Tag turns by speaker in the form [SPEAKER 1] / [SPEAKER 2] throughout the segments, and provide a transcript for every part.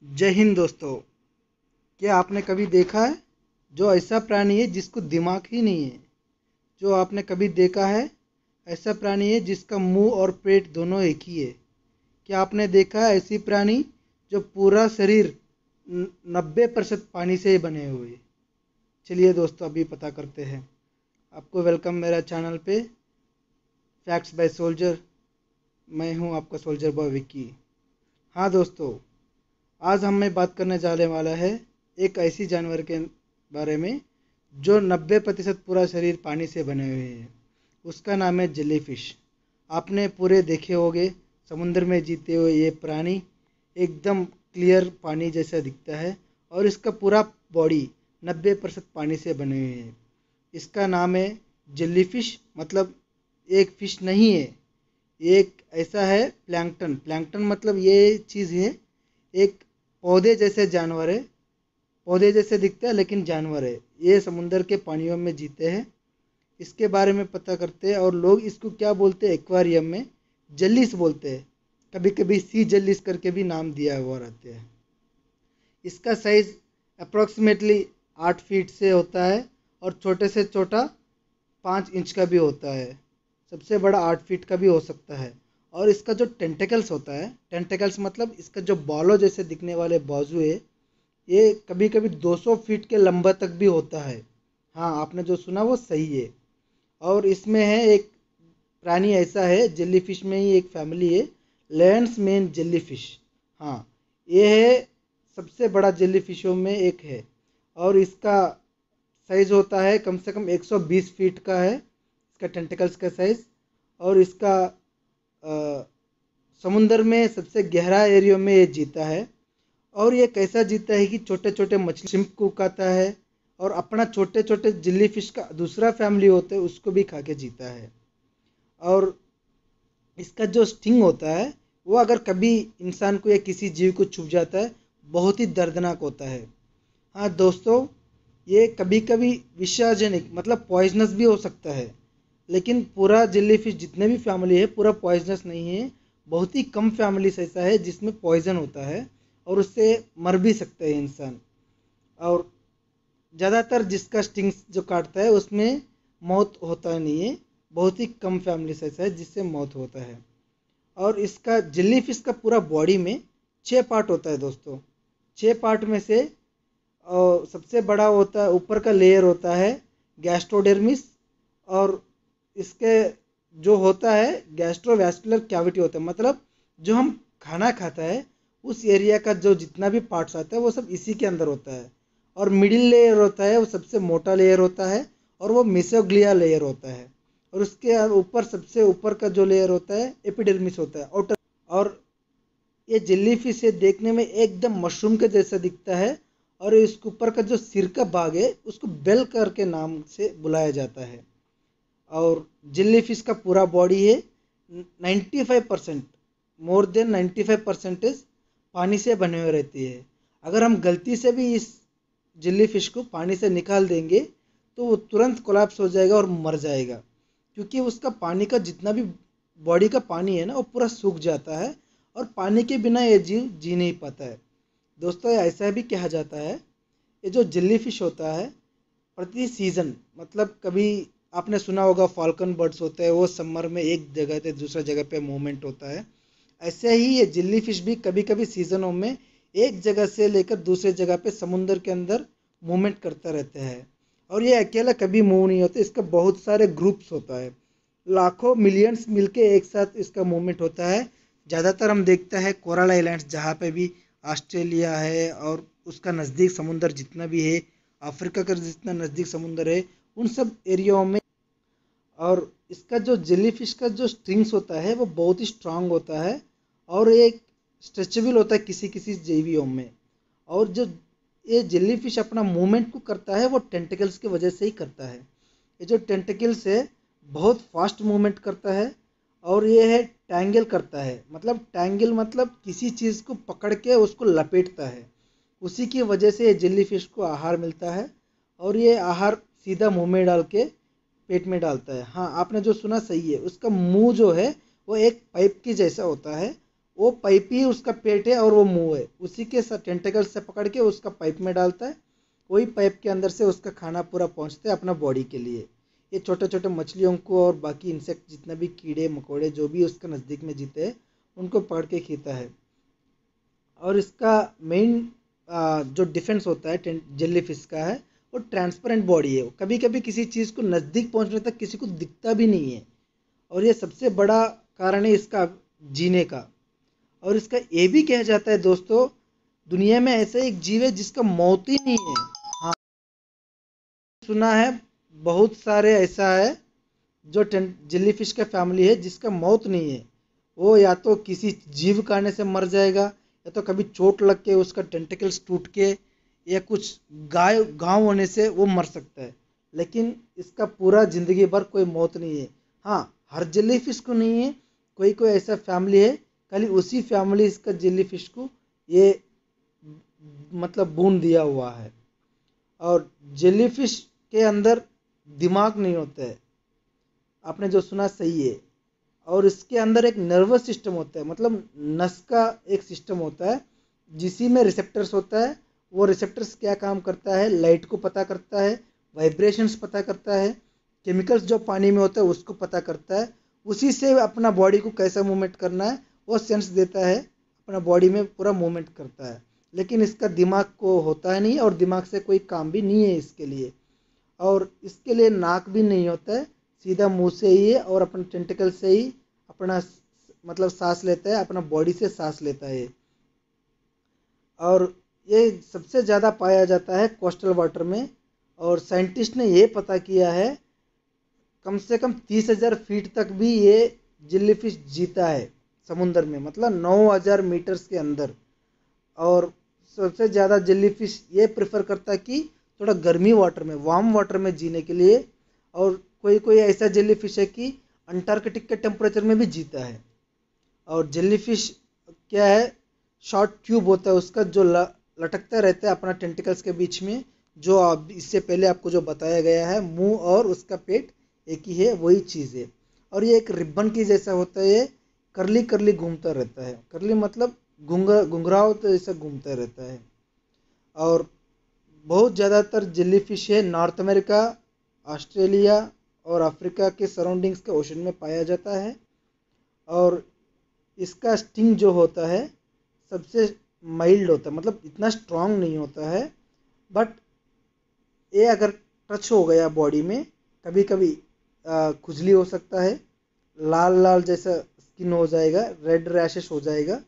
[SPEAKER 1] जय हिंद दोस्तों। क्या आपने कभी देखा है जो ऐसा प्राणी है जिसको दिमाग ही नहीं है? जो आपने कभी देखा है ऐसा प्राणी है जिसका मुंह और पेट दोनों एक ही है? क्या आपने देखा है ऐसी प्राणी जो पूरा शरीर 90% पानी से ही बने हुए? चलिए दोस्तों, अभी पता करते हैं। आपको वेलकम मेरा चैनल पे फैक्ट्स बाय सोल्जर। मैं हूं आपका सोल्जर बॉय विक्की। हाँ दोस्तों, आज हमें बात करने जाने वाला है एक ऐसी जानवर के बारे में जो 90% पूरा शरीर पानी से बने हुए हैं। उसका नाम है जेलीफिश। आपने पूरे देखे होंगे, समुद्र में जीते हुए ये प्राणी एकदम क्लियर पानी जैसा दिखता है और इसका पूरा बॉडी 90% पानी से बने हुए हैं। इसका नाम है जेलीफिश। मतलब एक फिश नहीं है, एक ऐसा है प्लैंकटन। प्लैंकटन मतलब ये चीज़ है, एक पौधे जैसे जानवर है। पौधे जैसे दिखता है लेकिन जानवर है। ये समुंदर के पानियों में जीते हैं। इसके बारे में पता करते हैं। और लोग इसको क्या बोलते हैं, एक्वेरियम में जल्लिस बोलते हैं। कभी कभी सी जल्लिस करके भी नाम दिया हुआ रहता है। इसका साइज अप्रॉक्सीमेटली 8 फीट से होता है और छोटे से छोटा 5 इंच का भी होता है। सबसे बड़ा 8 फीट का भी हो सकता है। और इसका जो टेंटिकल्स होता है, टेंटिकल्स मतलब इसका जो बालों जैसे दिखने वाले बाजू है, ये कभी कभी 200 फीट के लंबा तक भी होता है। हाँ, आपने जो सुना वो सही है। और इसमें है एक प्राणी ऐसा है, जेलीफिश में ही एक फैमिली है, लयंस मेन जेलीफिश। हाँ, ये है सबसे बड़ा जेलीफिशों में एक है। और इसका साइज होता है कम से कम 120 फीट का है इसका टेंटिकल्स का साइज। और इसका समुंदर में सबसे गहरा एरिया में ये जीता है। और ये कैसा जीता है कि छोटे छोटे मछली शिम्प को खाता है और अपना छोटे छोटे जिली फिश का दूसरा फैमिली होता है उसको भी खा के जीता है। और इसका जो स्टिंग होता है वो अगर कभी इंसान को या किसी जीव को छुप जाता है, बहुत ही दर्दनाक होता है। हाँ दोस्तों, ये कभी कभी विषाजनिक मतलब पॉइजनस भी हो सकता है। लेकिन पूरा जेली फिश जितने भी फैमिली है पूरा पॉइजनस नहीं है। बहुत ही कम फैमिलीज ऐसा है जिसमें पॉइजन होता है और उससे मर भी सकते हैं इंसान। और ज़्यादातर जिसका स्टिंग्स जो काटता है उसमें मौत होता नहीं है। बहुत ही कम फैमिलीज ऐसा है जिससे मौत होता है। और इसका जेली फिश का पूरा बॉडी में 6 पार्ट होता है दोस्तों। 6 पार्ट में से सबसे बड़ा होता है, ऊपर का लेयर होता है गैस्ट्रोडर्मिस। और इसके जो होता है गैस्ट्रोवैस्कुलर कैविटी होता है, मतलब जो हम खाना खाता है उस एरिया का जो जितना भी पार्ट्स आता है वो सब इसी के अंदर होता है। और मिडिल लेयर होता है वो सबसे मोटा लेयर होता है और वो मेसोग्लिया लेयर होता है। और उसके ऊपर सबसे ऊपर का जो लेयर होता है एपिडर्मिस होता है, आउटर। और ये जेली फिश है, देखने में एकदम मशरूम के जैसा दिखता है। और इसके ऊपर का जो सिर का भाग है उसको बेल कर के नाम से बुलाया जाता है। और जेली फिश का पूरा बॉडी है 95%, मोर देन 95% पानी से बने हुए रहती है। अगर हम गलती से भी इस जेली फिश को पानी से निकाल देंगे तो वो तुरंत कोलैप्स हो जाएगा और मर जाएगा, क्योंकि उसका पानी का जितना भी बॉडी का पानी है ना वो पूरा सूख जाता है और पानी के बिना ये जीव जी नहीं पाता है। दोस्तों, ऐसा भी कहा जाता है ये जो जेली फिश होता है प्रति सीजन, मतलब कभी आपने सुना होगा फाल्कन बर्ड्स होते हैं वो समर में एक जगह से दूसरा जगह पे मूवमेंट होता है। ऐसे ही ये जेली फिश भी कभी कभी सीजनों में एक जगह से लेकर दूसरे जगह पे समुंदर के अंदर मूवमेंट करता रहता है। और ये अकेला कभी मूव नहीं होता, इसका बहुत सारे ग्रुप्स होता है। लाखों मिलियंस मिलके एक साथ इसका मूवमेंट होता है। ज़्यादातर हम देखते हैं कोरल आइलैंड्स, जहाँ पे भी ऑस्ट्रेलिया है और उसका नज़दीक समुंदर जितना भी है, अफ्रीका का जितना नज़दीक समुंदर है, उन सब एरियाओं में। और इसका जो जेली फिश का जो स्ट्रिंग्स होता है वो बहुत ही स्ट्रांग होता है और एक स्ट्रेचेबल होता है किसी किसी जीवियों में। और जो ये जेली फिश अपना मूवमेंट को करता है वो टेंटिकल्स की वजह से ही करता है। ये जो टेंटिकल्स है बहुत फास्ट मूवमेंट करता है। और ये है टैंगल करता है, मतलब टैंगल मतलब किसी चीज़ को पकड़ के उसको लपेटता है। उसी की वजह से ये जेली फिश को आहार मिलता है और ये आहार सीधा मुंह में डाल के पेट में डालता है। हाँ, आपने जो सुना सही है, उसका मुंह जो है वो एक पाइप की जैसा होता है। वो पाइप ही उसका पेट है और वो मुंह है, उसी के टेंटिकल से पकड़ के उसका पाइप में डालता है, वही पाइप के अंदर से उसका खाना पूरा पहुंचता है अपना बॉडी के लिए। ये छोटे छोटे मछलियों को और बाकी इंसेक्ट जितने भी कीड़े मकोड़े जो भी उसके नज़दीक में जीते हैं उनको पकड़ के खाता है। और इसका मेन जो डिफेंस होता है जेली फिश का है, वो ट्रांसपेरेंट बॉडी है, कभी कभी किसी चीज़ को नज़दीक पहुंचने तक किसी को दिखता भी नहीं है, और ये सबसे बड़ा कारण है इसका जीने का। और इसका ये भी कहा जाता है दोस्तों, दुनिया में ऐसा एक जीव है जिसका मौत ही नहीं है। हाँ, सुना है बहुत सारे ऐसा है जो जेली फिश का फैमिली है जिसका मौत नहीं है। वो या तो किसी जीव काटने से मर जाएगा, या तो कभी चोट लग के उसका टेंटिकल्स टूट के, या कुछ घाव होने से वो मर सकता है, लेकिन इसका पूरा जिंदगी भर कोई मौत नहीं है। हाँ, हर जेली फिश को नहीं है, कोई कोई ऐसा फैमिली है खाली उसी फैमिली इसका जेली फिश को ये मतलब बून दिया हुआ है। और जेली फिश के अंदर दिमाग नहीं होता है, आपने जो सुना सही है। और इसके अंदर एक नर्वस सिस्टम होता है, मतलब नस का एक सिस्टम होता है जिसी में रिसेप्टर्स होता है। वो रिसेप्टर्स क्या काम करता है, लाइट को पता करता है, वाइब्रेशंस पता करता है, केमिकल्स जो पानी में होता है उसको पता करता है, उसी से अपना बॉडी को कैसा मूवमेंट करना है वो सेंस देता है, अपना बॉडी में पूरा मूवमेंट करता है। लेकिन इसका दिमाग को होता है नहीं, और दिमाग से कोई काम भी नहीं है इसके लिए। और इसके लिए नाक भी नहीं होता है, सीधा मुंह से ही है और अपने टेंटिकल से ही अपना मतलब सांस लेता है, अपना बॉडी से सांस लेता है। और ये सबसे ज़्यादा पाया जाता है कोस्टल वाटर में। और साइंटिस्ट ने ये पता किया है कम से कम 30,000 फीट तक भी ये जेली फिश जीता है समुंदर में, मतलब 9,000 मीटर्स के अंदर। और सबसे ज़्यादा जेली फिश ये प्रेफर करता है कि थोड़ा गर्मी वाटर में, वार्म वाटर में जीने के लिए। और कोई कोई ऐसा जेली फिश है कि अंटार्कटिक के टेम्परेचर में भी जीता है। और जेली फिश क्या है, शॉर्ट ट्यूब होता है उसका जो लटकता रहता है अपना टेंटिकल्स के बीच में, जो इससे पहले आपको जो बताया गया है, मुंह और उसका पेट एक ही है, वही चीज़ है। और ये एक रिबन की जैसा होता है, ये करली करली घूमता रहता है, करली मतलब घुंघराव तो ऐसा घूमता रहता है। और बहुत ज़्यादातर जेली फिश है नॉर्थ अमेरिका, ऑस्ट्रेलिया और अफ्रीका के सराउंडिंग्स के ओशन में पाया जाता है। और इसका स्टिंग जो होता है सबसे माइल्ड होता है, मतलब इतना स्ट्रांग नहीं होता है, बट ये अगर टच हो गया बॉडी में, कभी कभी खुजली हो सकता है, लाल लाल जैसा स्किन हो जाएगा, रेड रैशेस हो जाएगा।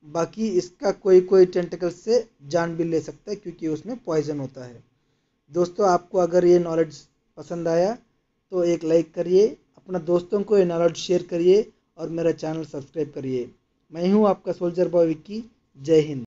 [SPEAKER 1] बाकी इसका कोई कोई टेंटिकल्स से जान भी ले सकता है क्योंकि उसमें पॉइजन होता है। दोस्तों, आपको अगर ये नॉलेज पसंद आया तो एक लाइक करिए, अपना दोस्तों को ये नॉलेज शेयर करिए और मेरा चैनल सब्सक्राइब करिए। मैं हूँ आपका सोल्जर बॉय विक्की। जय हिंद।